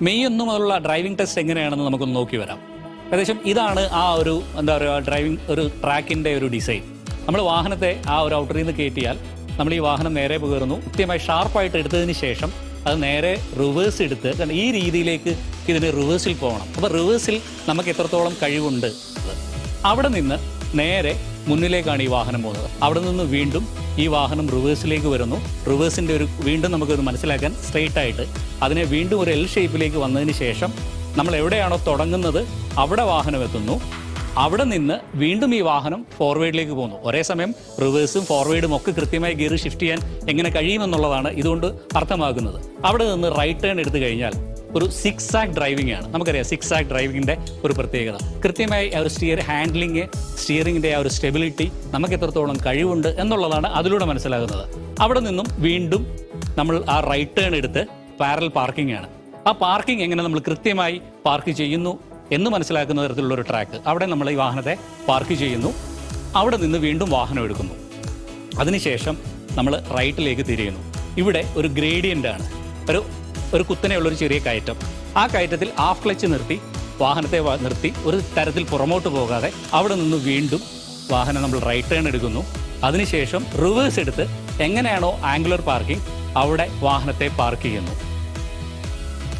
May 1 മുതലുള്ള driving test എങ്ങനെയാണെന്ന് നമുക്കൊന്ന് നോക്കി വരാം. ഏകദേശം ഇതാണ് ആ ഒരു എന്താ പറയുക ഡ്രൈവിംഗ് ഒരു ട്രാക്കിൻ്റെ ഒരു ഡിസൈൻ. നമ്മൾ വാഹനത്തെ ആ ഒരു ഔട്ടറിൽ നിന്ന് കയറ്റിയാൽ നമ്മൾ ഈ വാഹനം നേരെ കയറുന്നു. കൃത്യമായി ഷാർപ്പായിട്ട് എടുത്തതിന് ശേഷം അത് നേരെ റിവേഴ്സ് എടുത്ത് ഈ രീതിയിലേക്ക് ഇതിന് റിവേഴ്സിൽ പോകണം. അപ്പോൾ റിവേഴ്സിൽ നമുക്ക് എത്രത്തോളം കഴിവുണ്ട്, അവിടെ നിന്ന് നേരെ മുന്നിലേക്കാണ് ഈ വാഹനം പോകുന്നത്. അവിടെ നിന്ന് വീണ്ടും ഈ വാഹനം റിവേഴ്സിലേക്ക് വരുന്നു. റിവേഴ്സിൻ്റെ വീണ്ടും നമുക്കത് മനസ്സിലാക്കാൻ സ്ട്രെയിറ്റ് ആയിട്ട് അതിനെ വീണ്ടും ഒരു എൽ ഷേപ്പിലേക്ക് വന്നതിന് ശേഷം നമ്മൾ എവിടെയാണോ തുടങ്ങുന്നത് അവിടെ വാഹനം എത്തുന്നു. അവിടെ നിന്ന് വീണ്ടും ഈ വാഹനം ഫോർവേഡിലേക്ക് പോകുന്നു. ഒരേ സമയം റിവേഴ്സും ഫോർവേഡും ഒക്കെ കൃത്യമായി ഗിയർ ഷിഫ്റ്റ് ചെയ്യാൻ എങ്ങനെ കഴിയുമെന്നുള്ളതാണ് ഇതുകൊണ്ട് അർത്ഥമാക്കുന്നത്. അവിടെ നിന്ന് റൈറ്റ് ടേൺ എടുത്തു കഴിഞ്ഞാൽ ഒരു സിക്സ് ആക്ക് ഡ്രൈവിംഗ് ആണ്. നമുക്കറിയാം സിക്സ് ആക്ക് ഡ്രൈവിങ്ങിൻ്റെ ഒരു പ്രത്യേകത. കൃത്യമായി ആ ഒരു സ്റ്റിയറിങ്ങിൻ്റെ ആ ഒരു സ്റ്റെബിലിറ്റി നമുക്ക് എത്രത്തോളം കഴിവുണ്ട് എന്നുള്ളതാണ് അതിലൂടെ മനസ്സിലാകുന്നത്. അവിടെ നിന്നും വീണ്ടും നമ്മൾ ആ റൈറ്റ് ടേൺ എടുത്ത് പാരലൽ പാർക്കിംഗ് ആണ്. ആ പാർക്കിംഗ് എങ്ങനെ നമ്മൾ കൃത്യമായി പാർക്ക് ചെയ്യുന്നു എന്ന് മനസ്സിലാക്കുന്ന തരത്തിലുള്ളൊരു ട്രാക്ക്. അവിടെ നമ്മൾ ഈ വാഹനത്തെ പാർക്ക് ചെയ്യുന്നു. അവിടെ നിന്ന് വീണ്ടും വാഹനം എടുക്കുന്നു. അതിനുശേഷം നമ്മൾ റൈറ്റിലേക്ക് തിരിയുന്നു. ഇവിടെ ഒരു ഗ്രേഡിയൻ്റ് ആണ്, ഒരു കുത്തനെയുള്ളൊരു ചെറിയ കയറ്റം. ആ കയറ്റത്തിൽ ഹാഫ് ക്ലച്ച് നിർത്തി വാഹനത്തെ നിർത്തി ഒരു തരത്തിൽ പുറമോട്ട് പോകാതെ അവിടെ നിന്ന് വീണ്ടും വാഹനം നമ്മൾ റൈറ്റ് ടേൺ എടുക്കുന്നു. അതിനുശേഷം റിവേഴ്സ് എടുത്ത് എങ്ങനെയാണോ ആംഗുലർ പാർക്കിംഗ് അവിടെ വാഹനത്തെ പാർക്ക് ചെയ്യുന്നു.